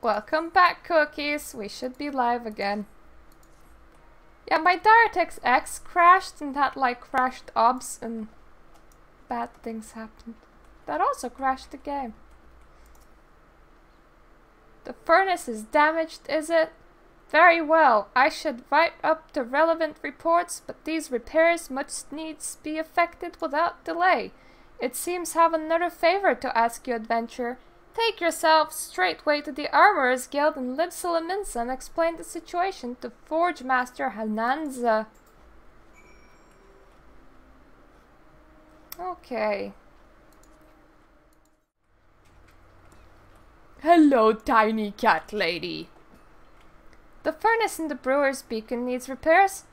Welcome back, cookies. We should be live again. Yeah, my DirectX X crashed and that like crashed obs and bad things happened. That also crashed the game. The furnace is damaged, is it? Very well. I should write up the relevant reports, but these repairs must needs be effected without delay. It seems I have another favor to ask you, adventurer. Take yourself straightway to the Armorers Guild in Libsalaminsa and explain the situation to Forge Master Hananza. Okay. Hello, tiny cat lady. The furnace in the Brewer's Beacon needs repairs.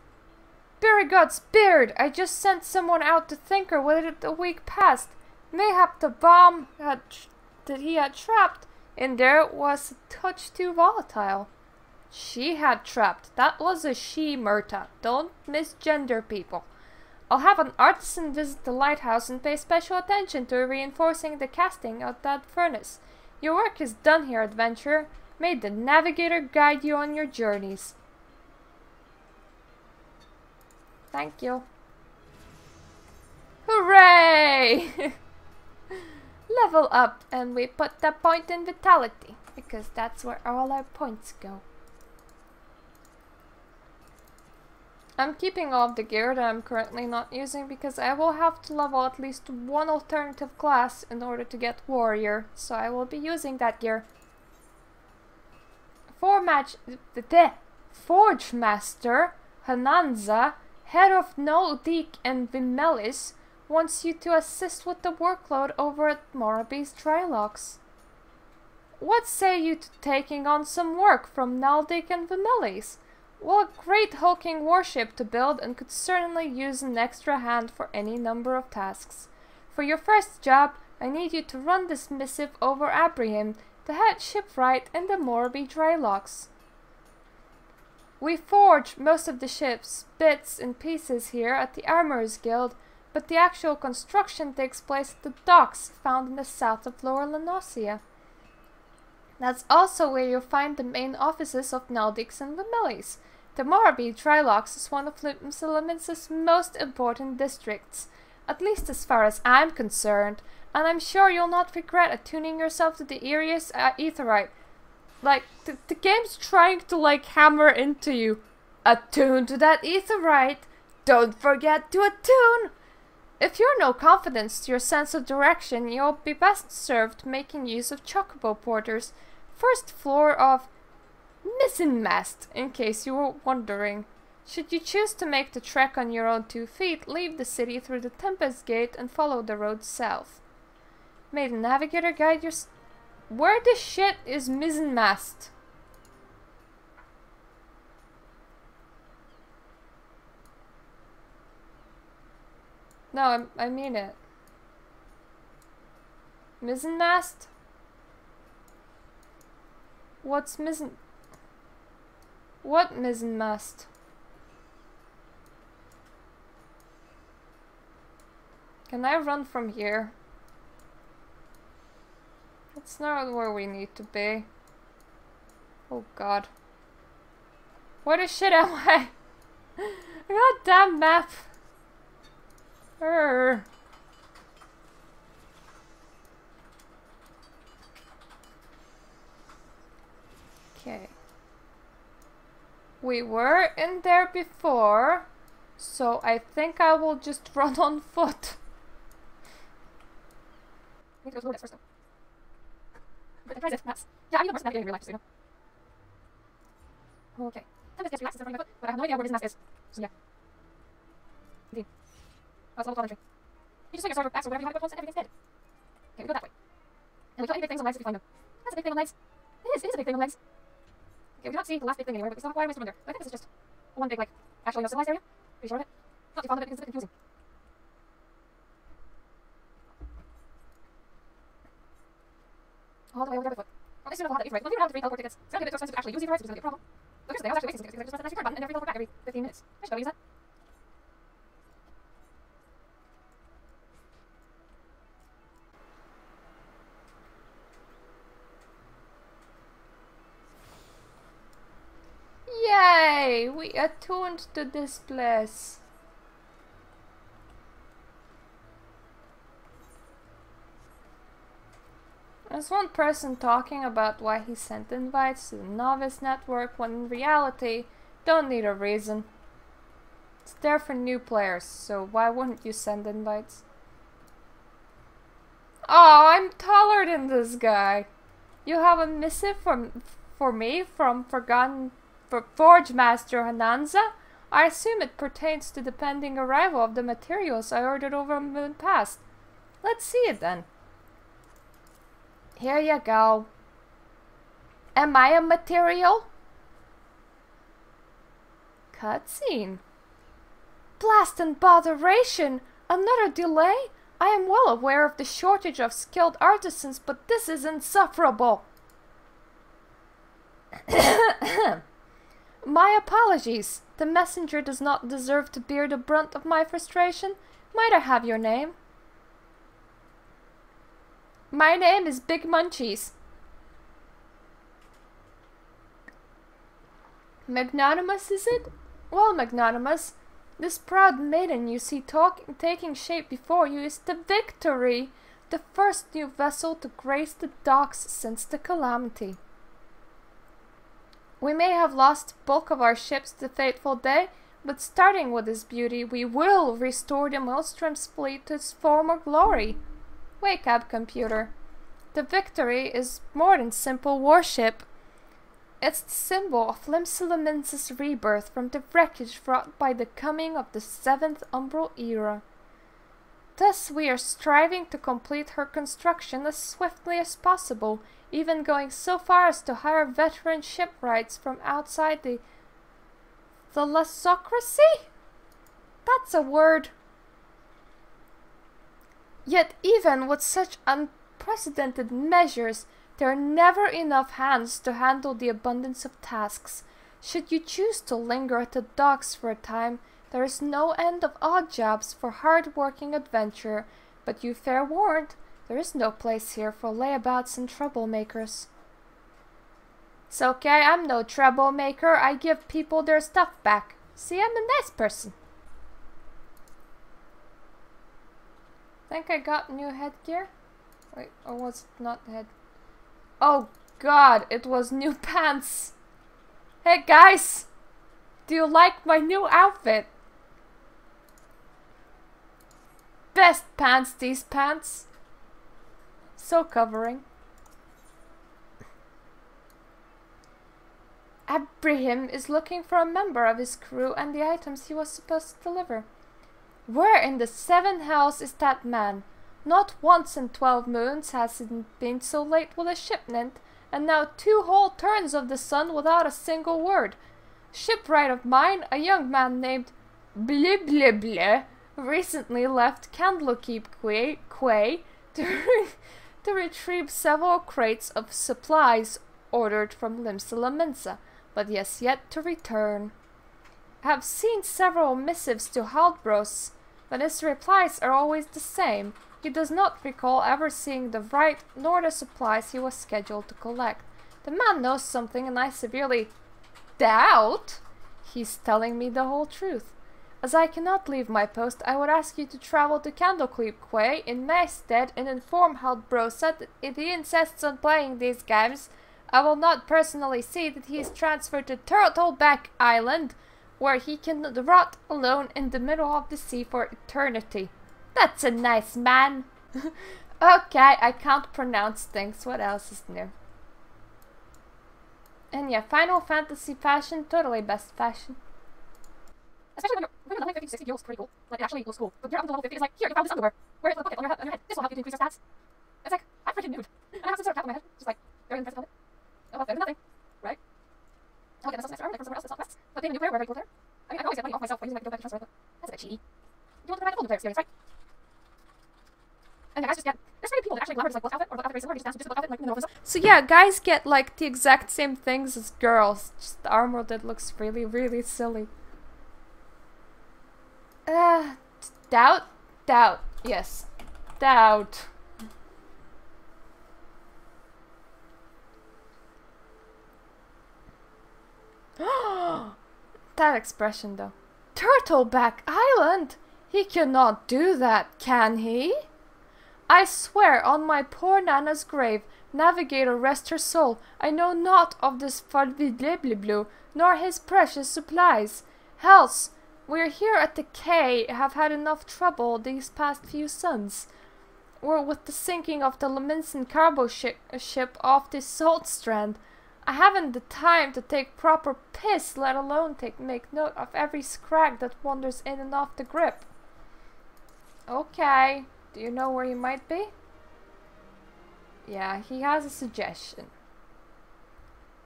Beergod's beard! I just sent someone out to tinker with it a week past. Mayhap the bomb that he had trapped in there was a touch too volatile. She had trapped. That was a she, Murta. Don't misgender people. I'll have an artisan visit the lighthouse and pay special attention to reinforcing the casting of that furnace. Your work is done here, adventurer. May the navigator guide you on your journeys. Thank you. Hooray! Level up, and we put that point in vitality, because that's where all our points go. I'm keeping all of the gear that I'm currently not using because I will have to level at least one alternative class in order to get warrior, so I will be using that gear. Forge Master Hananza, head of Noldik and Vimelis, wants you to assist with the workload over at Moraby Drydocks. What say you to taking on some work from Noldik and Vimelis? Well, a great hulking warship to build and could certainly use an extra hand for any number of tasks. For your first job, I need you to run this missive over Abraham, the head shipwright in the Moraby Drydocks. We forge most of the ship's bits and pieces here at the Armorers Guild, but the actual construction takes place at the docks found in the south of Lower Eorzea. That's also where you'll find the main offices of Naldix and Vimelis. The Moraby Drydocks is one of Libsalaminsa's most important districts, at least as far as I'm concerned, and I'm sure you'll not regret attuning yourself to the Eorzea Aetherite. Like, the game's trying to like hammer into you. Attune to that Aetherite! Don't forget to attune! If you're no confidence to your sense of direction, you'll be best served making use of Chocobo Porter's first floor of Mizzenmast, in case you were wondering. Should you choose to make the trek on your own 2 feet, leave the city through the Tempest Gate and follow the road south. May the navigator guide your... Where the shit is Mizzenmast? No, I mean it. Mizzenmast? What's What mizzenmast? Can I run from here? That's not where we need to be. Oh god. Where the shit am I? Goddamn map! Okay. We were in there before, so I think I will just run on foot. I need to go to the first though. But I tried this maps. Yeah, I need to work in real life, so you know. Okay. Time to relax in front of my foot, but I have no idea where this mask is. So yeah. Indeed. That's level 12 entry. You just swing your sword or axe or whatever you have equipped once and everything's dead. Okay, we go that way. And we kill any big things on legs if we find them. That's a big thing on legs. It is a big thing on legs. Okay, we do not see the last big thing anywhere, but we still have quite a ways to run there. But I think this is just one big, like, actually no civilized area. Pretty sure of it. Not too fond of it because it's a bit confusing. All the way over there with foot. Well, at least you know we'll have that Eorzea. Well, we don't have to teleport tickets. It's gonna get too expensive to actually use Eorzea, so it's gonna be a problem. But here's the thing, I was actually wasting tickets because I just pressed the return button and never teleport back every 15 minutes. I should go use that. Yay! We attuned to this place. There's one person talking about why he sent invites to the novice network when in reality, don't need a reason. It's there for new players, so why wouldn't you send invites? Oh, I'm taller than this guy. You have a missive for me from Forge Master Hananza? I assume it pertains to the pending arrival of the materials I ordered over a moon past. Let's see it then. Here you go. Am I a material? Cutscene. Blast and botheration! Another delay? I am well aware of the shortage of skilled artisans, but this is insufferable. My apologies. The messenger does not deserve to bear the brunt of my frustration. Might I have your name? My name is Big Munchies. Magnanimous, is it? Well, Magnanimous, this proud maiden you see taking shape before you is the Victory, the first new vessel to grace the docks since the calamity. We may have lost the bulk of our ships the fateful day, but starting with this beauty, we will restore the Maelstrom's fleet to its former glory. Wake up, computer. The Victory is more than simple warship. It's the symbol of Limsalamin's rebirth from the wreckage wrought by the coming of the 7th Umbral Era. Thus we are striving to complete her construction as swiftly as possible, even going so far as to hire veteran shipwrights from outside the thalassocracy? That's a word. Yet even with such unprecedented measures, there are never enough hands to handle the abundance of tasks. Should you choose to linger at the docks for a time, there is no end of odd jobs for hard-working adventurer, but you fair warned, there is no place here for layabouts and troublemakers. It's okay, I'm no troublemaker, I give people their stuff back. See, I'm a nice person. Think I got new headgear? Wait, or was it not head? Oh god, it was new pants! Hey guys! Do you like my new outfit? Best pants, these pants! So covering. Abraham is looking for a member of his crew and the items he was supposed to deliver. Where in the 7 hells is that man? Not once in 12 moons has he been so late with a shipment, and now 2 whole turns of the sun without a single word. Shipwright of mine, a young man named Blah Blah Blah, recently left Candlekeep Quay to retrieve several crates of supplies ordered from Limsalaminsa, but he has yet to return. I have seen several missives to Haldbros, but his replies are always the same. He does not recall ever seeing the write nor the supplies he was scheduled to collect. The man knows something, and I severely doubt he's telling me the whole truth. As I cannot leave my post, I would ask you to travel to Candlekeep Quay in my stead and inform Haldbros that if he insists on playing these games, I will not personally see that he is transferred to Turtleback Island, where he can rot alone in the middle of the sea for eternity. That's a nice man. Okay, I can't pronounce things. What else is new? And yeah, Final Fantasy fashion, totally best fashion. Especially when you're level 50 to 60, feels pretty cool. Like, it actually equals cool. But when you're up to level 50, it's like, here, you found this underwear. Wear it with a bucket on your head. This will help you to increase your stats. It's like, I'm freaking nude. And I have some sort of cap on my head. Just like, very impressive on it. Oh, well, there's nothing. Right? I'll get myself next arm, like from somewhere else that's not quests. But being a new player, wherever you go there. I mean, I can always get money off myself by using my go back to transfer, but that's a bit cheaty. You want to provide a full new player experience, right? And yeah, guys just get, there's so many people that actually glamour just like book outfit or book outfit very similar, just dance to book outfit like in the middle of this. So yeah, guys get like the exact same things as girls, just the armor that looks really, really silly. Doubt? Doubt, yes. Doubt. that expression though. Turtleback Island? He cannot do that, can he? I swear on my poor Nana's grave, Navigator rest her soul, I know naught of this Farvidlebliblu, nor his precious supplies. Helse, we're here at the quay, have had enough trouble these past few suns. We're with the sinking of the Leminson cargo ship off this salt strand. I haven't the time to take proper piss, let alone make note of every scrag that wanders in and off the grip. Okay, do you know where he might be? Yeah, he has a suggestion.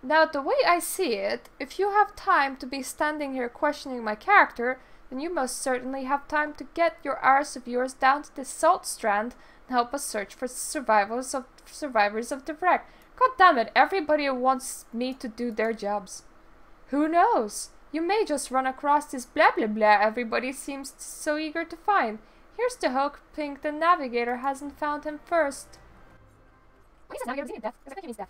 Now, the way I see it, if you have time to be standing here questioning my character, then you most certainly have time to get your arse of yours down to this salt strand and help us search for survivors of the wreck. God damn it, everybody wants me to do their jobs. Who knows? You may just run across this blah blah blah everybody seems so eager to find. Here's to hoping the Navigator hasn't found him first. He says Navigator is death, because I think he means death.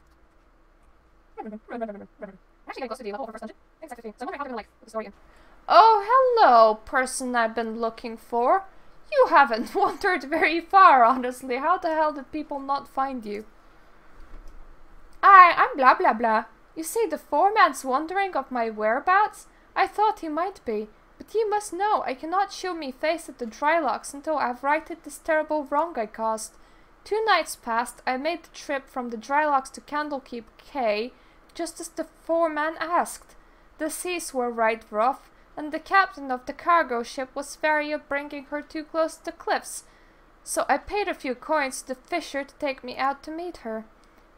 Actually getting close to the level of our first dungeon. Thanks, FFXIV. So I'm wondering how they're gonna like the story again. Oh, hello, person I've been looking for. You haven't wandered very far, honestly. How the hell did people not find you? I'm blah blah blah. You see, the foreman's wondering of my whereabouts? I thought he might be. But you must know, I cannot show me face at the Drydocks until I've righted this terrible wrong I caused. 2 nights past, I made the trip from the Drydocks to Candlekeep Quay, just as the foreman asked. The seas were right rough, and the captain of the cargo ship was wary of bringing her too close to the cliffs. So I paid a few coins to the fisher to take me out to meet her.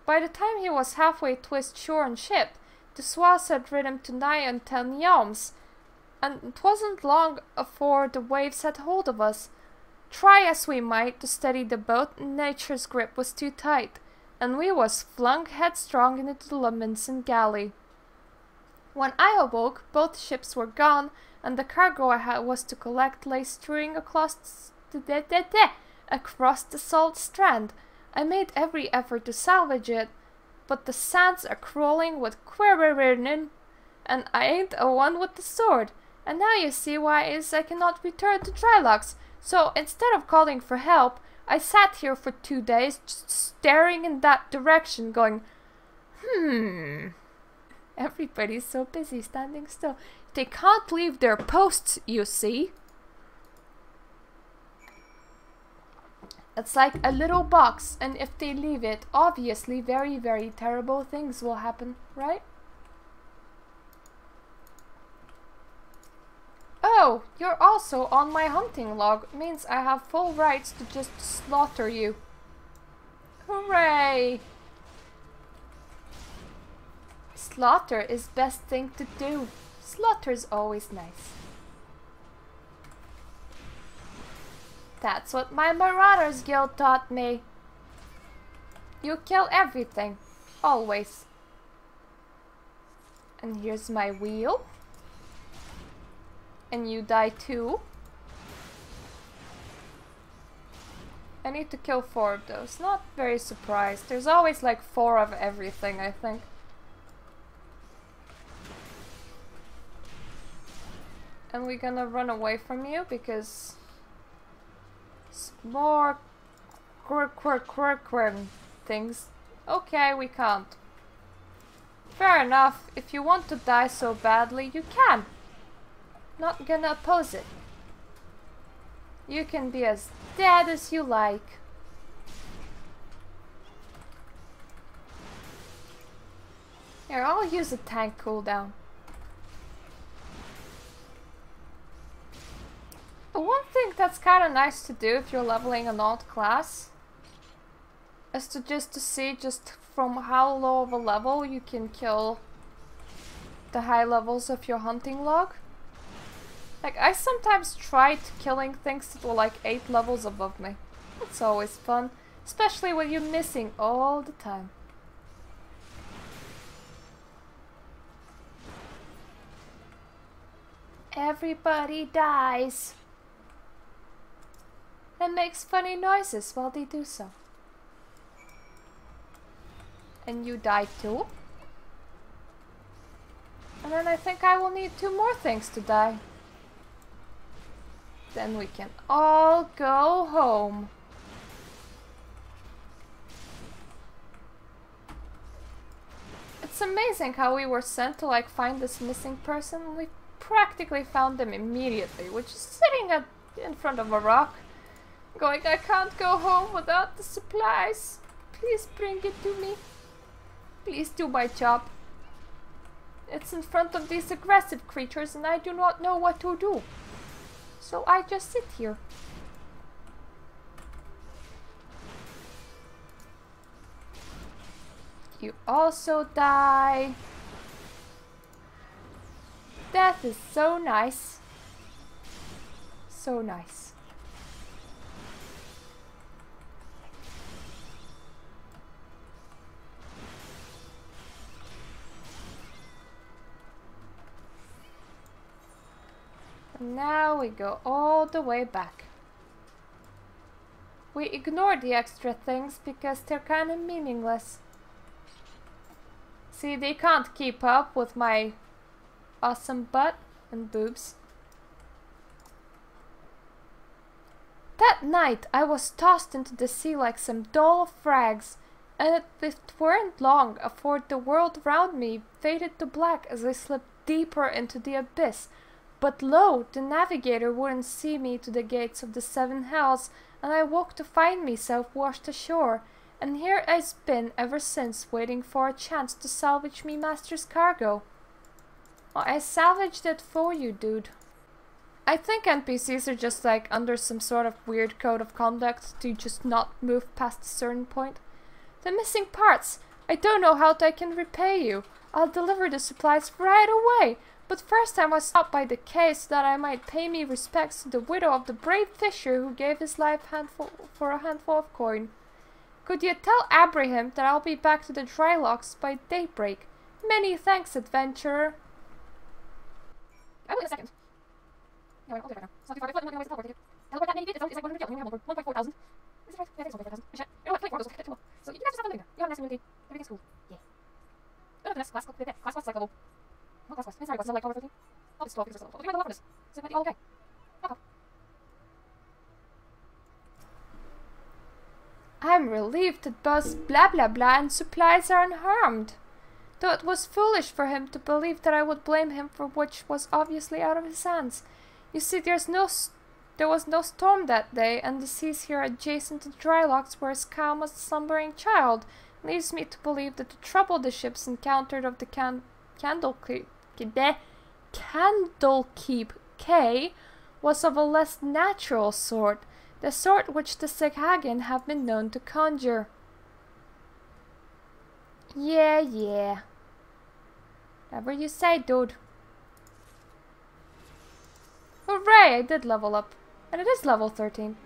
By the time he was halfway twist shore and ship, the swells had ridden to nigh on 10 yawms, and it wasn't long afore the waves had hold of us. Try as we might to steady the boat, nature's grip was too tight, and we was flung headstrong into the Leminson galley. When I awoke, both ships were gone, and the cargo I was to collect lay strewing across the salt strand. I made every effort to salvage it, but the sands are crawling with querinin, and I ain't a one with the sword. And now you see why it is I cannot return to Drydocks. So instead of calling for help, I sat here for 2 days just staring in that direction going, Everybody's so busy standing still. They can't leave their posts, you see. It's like a little box, and if they leave it, obviously very, very terrible things will happen, right? Oh, you're also on my hunting log. Means I have full rights to just slaughter you. Hooray! Slaughter is best thing to do. Slaughter's always nice. That's what my Marauders Guild taught me. You kill everything. Always. And here's my wheel. And you die too. I need to kill 4 of those. Not very surprised. There's always like 4 of everything, I think. And we're gonna run away from you because it's more quirk things. Okay, we can't. Fair enough. If you want to die so badly, you can. Not gonna oppose it. You can be as dead as you like. Here, I'll use a tank cooldown. One thing that's kind of nice to do if you're leveling an alt class is to see just from how low of a level you can kill the high levels of your hunting log. Like, I sometimes tried killing things that were like 8 levels above me. It's always fun, especially when you're missing all the time. Everybody dies and makes funny noises while they do so. And you die too? And then I think I will need 2 more things to die. Then we can all go home. It's amazing how we were sent to like find this missing person and we practically found them immediately, which is sitting in front of a rock, going, I can't go home without the supplies. Please bring it to me. Please do my job. It's in front of these aggressive creatures and I do not know what to do. So I just sit here. You also die. Death is so nice. So nice. And now we go all the way back. We ignore the extra things because they're kind of meaningless. See, they can't keep up with my awesome butt and boobs. That night I was tossed into the sea like some doll of rags, and it weren't long afore the world round me faded to black as I slipped deeper into the abyss. But lo, the navigator wouldn't see me to the gates of the 7 hells, and I woke to find myself washed ashore. And here I've been ever since, waiting for a chance to salvage me master's cargo. Well, I salvaged it for you, dude. I think NPCs are just like under some sort of weird code of conduct to just not move past a certain point. The missing parts! I don't know how I can repay you. I'll deliver the supplies right away. But first I must stop by the cave so that I might pay me respects to the widow of the brave fisher who gave his life for a handful of coin. Could you tell Abraham that I'll be back to the Drydocks by daybreak? Many thanks, adventurer. I will in a second. No, I'll do it right now. It's not too far. Before the teleport ticket. Teleport that many feet. It's like 100 feet. We have over 1.4 thousand. Is it right? Yeah, I think it's over 4,000. Shit. You know what? 24 goes too. So you can just have something there. You have a nice immunity. Everything's cool. Yeah. Oh, the next class quest is like level. Not class quest. Main Scenario quest is like level 13. Oh, it's 12 because it's level 12. But you might level this. So it might be all okay. Okay. I'm relieved that Buzz blah blah blah and supplies are unharmed. Though it was foolish for him to believe that I would blame him for which was obviously out of his hands. You see, there was no storm that day, and the seas here adjacent to the Drydocks were as calm as a slumbering child. Leaves me to believe that the trouble the ships encountered of the Candlekeep K was of a less natural sort, the sort which the Seghagen have been known to conjure. Yeah. Whatever you say, dude. Hooray, I did level up. And it is level 13.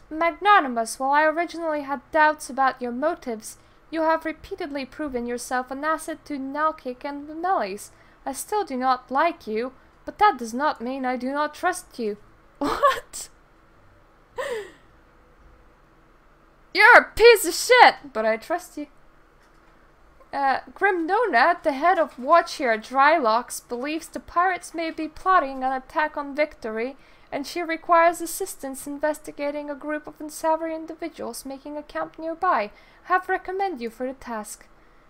Magnanimous, while I originally had doubts about your motives, you have repeatedly proven yourself an asset to Naoki and the Melis. I still do not like you, but that does not mean I do not trust you. What? You're a piece of shit, but I trust you. Grimnona, the head of watch here at Drydocks, believes the pirates may be plotting an attack on Victory, and she requires assistance investigating a group of unsavory individuals making a camp nearby. I have recommended you for the task.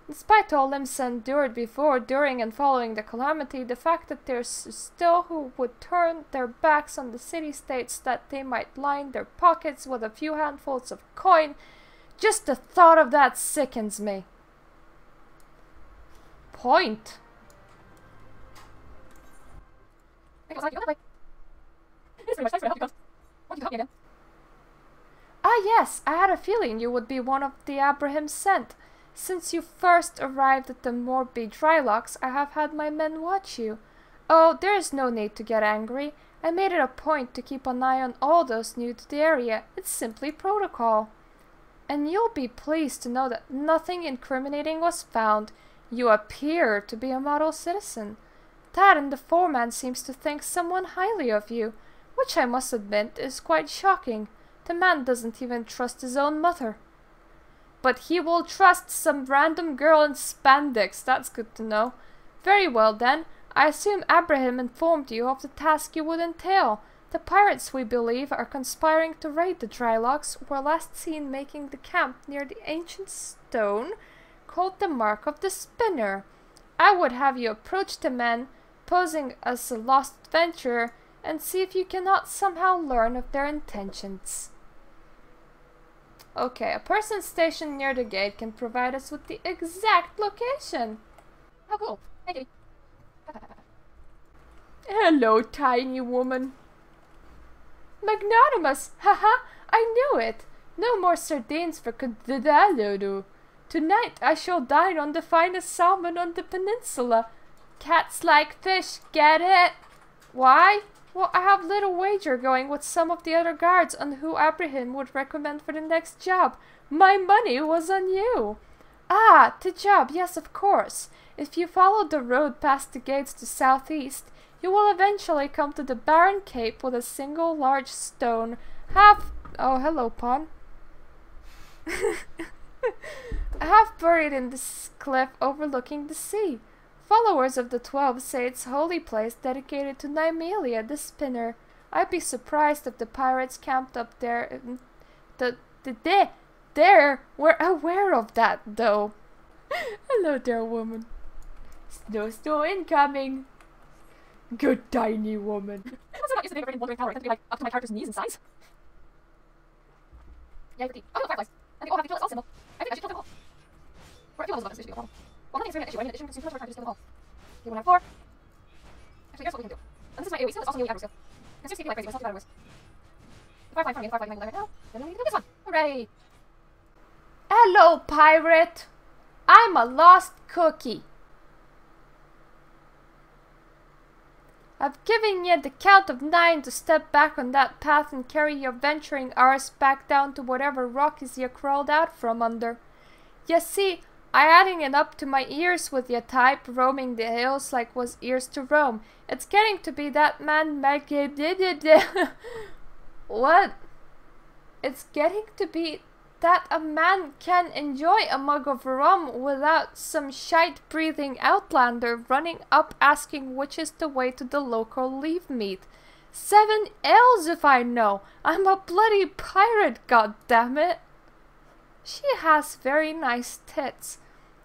Despite all Limsa endured before, during, and following the calamity, the fact that there's still who would turn their backs on the city-states that they might line their pockets with a few handfuls of coin, just the thought of that sickens me. Point. Ah yes, I had a feeling you would be one of the Abraham sent. Since you first arrived at the Moraby Drydocks, I have had my men watch you. Oh, there is no need to get angry. I made it a point to keep an eye on all those new to the area. It's simply protocol. And you'll be pleased to know that nothing incriminating was found. You appear to be a model citizen. That and the foreman seems to think someone highly of you, which I must admit is quite shocking. The man doesn't even trust his own mother. But he will trust some random girl in spandex, that's good to know. Very well then. I assume Abraham informed you of the task you would entail. The pirates, we believe, are conspiring to raid the Drydocks, were last seen making the camp near the ancient stone called the Mark of the Spinner. I would have you approach the men, posing as a lost adventurer, and see if you cannot somehow learn of their intentions. Okay, a person stationed near the gate can provide us with the exact location. Oh, cool. Thank you. Hello, tiny woman. Magnanimous! Haha, I knew it! No more sardines for Kadadaludu. Tonight I shall dine on the finest salmon on the peninsula. Cats like fish, get it? Why? Well, I have little wager going with some of the other guards on who Abraham would recommend for the next job. My money was on you. Ah, the job, yes, of course. If you follow the road past the gates to southeast, you will eventually come to the barren cape with a single large stone oh, hello, pawn. half buried in this cliff overlooking the sea. Followers of the 12 say it's a holy place dedicated to Nymelia the Spinner. I'd be surprised if the pirates camped up there. We're aware of that, though. Hello there, woman. Snow incoming. Good tiny woman. I'm not used to being wandering tower. I tend to be like up to my character's knees in size. Yeah, 50. Oh, no, fireflies. And they all have the kill itself symbol. I think I should kill them all. Or a few levels above this, this should be a problem. Well, nothing's really an issue. I mean, addition consumes too much characters to kill them all. Okay, 1 out of 4. Actually, here's what we can do. And this is my AoE skill. It's also Naoki Yoshida. And 6 people like crazy, but it's not too bad anyways. The firefly in front of me, the firefly behind me right now. Then we can do this one. Hooray! Hello, pirate. I'm a lost cookie. I've given you the count of 9 to step back on that path and carry your venturing arse back down to whatever rockies you crawled out from under. You see, I adding it up to my ears with your type roaming the hills like was ears to roam. It's getting to be that man What? It's getting to be that a man can enjoy a mug of rum without some shite-breathing outlander running up asking which is the way to the local leaf meet. 7 L's if I know. I'm a bloody pirate, goddammit. She has very nice tits.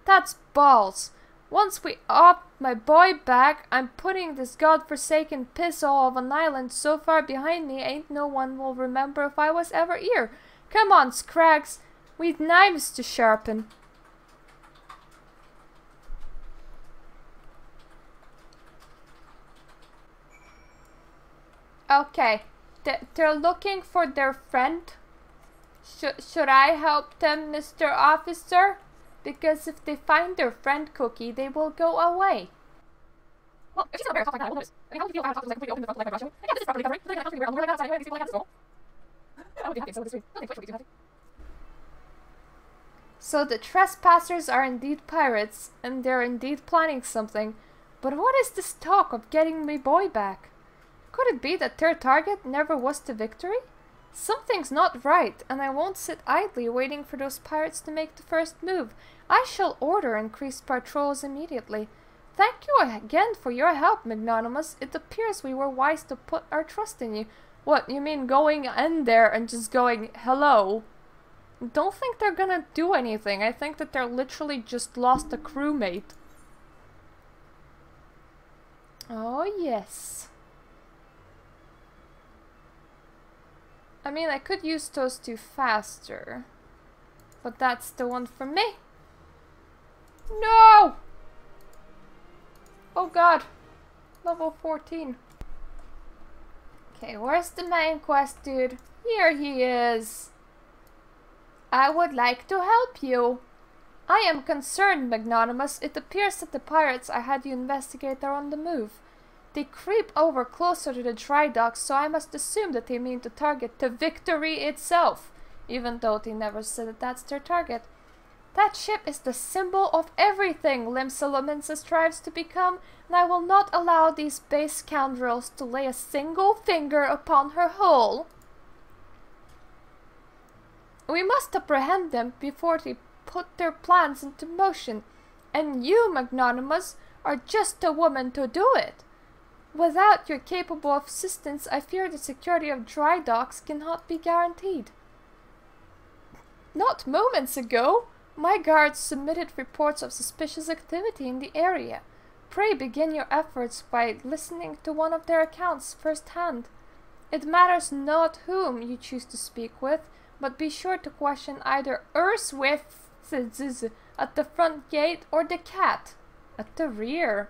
That's balls. Once we off my boy back, I'm putting this godforsaken piss-hole of an island so far behind me ain't no one will remember if I was ever here. Come on, Scrags. We've knives to sharpen. Okay. They're looking for their friend. Should I help them, Mr. Officer? Because if they find their friend Cookie, they will go away. Well, if she's not very tough like that, I will notice. I mean, how would you feel if I talked to like completely open the front like my brush? Yeah, this is properly covering. They're gonna come to me around. We're like outside anyway. These people like outside. I would be happy. So this week, nothing quick would be too happy. So the trespassers are indeed pirates, and they're indeed planning something. But what is this talk of getting my boy back? Could it be that their target never was the victory? Something's not right, and I won't sit idly waiting for those pirates to make the first move. I shall order increased patrols immediately. Thank you again for your help, Magnanimous. It appears we were wise to put our trust in you. What, you mean going in there and just going, hello? Don't think they're gonna do anything. I think that they're literally just lost a crewmate. Oh, yes. I mean, I could use those 2 faster. But that's the one for me. No! Oh god. Level 14. Okay, where's the main quest, dude? Here he is. I would like to help you. I am concerned, Magnanimous. It appears that the pirates I had you investigate are on the move. They creep over closer to the Drydocks, so I must assume that they mean to target the victory itself, even though they never said that that's their target. That ship is the symbol of everything Limsa strives to become, and I will not allow these base scoundrels to lay a single finger upon her hull. We must apprehend them before they put their plans into motion, and you, Magnanimous, are just the woman to do it. Without your capable assistance, I fear the security of Drydocks cannot be guaranteed. Not moments ago, my guards submitted reports of suspicious activity in the area. Pray begin your efforts by listening to one of their accounts firsthand. It matters not whom you choose to speak with, but be sure to question either Eorzea at the front gate or the cat at the rear.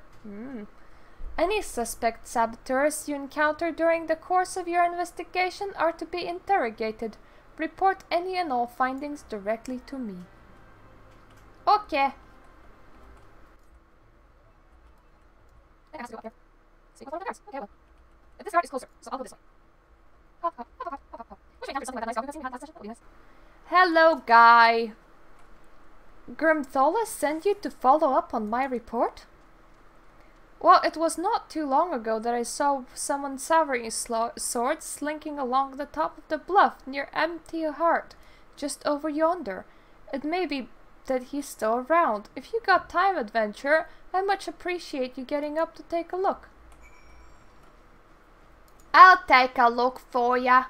Any suspect saboteurs you encounter during the course of your investigation are to be interrogated. Report any and all findings directly to me. Okay. I have to go up here. So you go for the guards. Okay, well. If this guard is closer, so I'll go this way. Hop, hop, hop, hop, hop, hop. Wish I encountered something like that nice dog we've seen last session. That would be nice. Hello, guy. Grimthola sent you to follow up on my report? Well, it was not too long ago that I saw someone savouring his sword slinking along the top of the bluff near Empty Heart, just over yonder. It may be that he's still around. If you got time, adventurer, I much appreciate you getting up to take a look. I'll take a look for ya.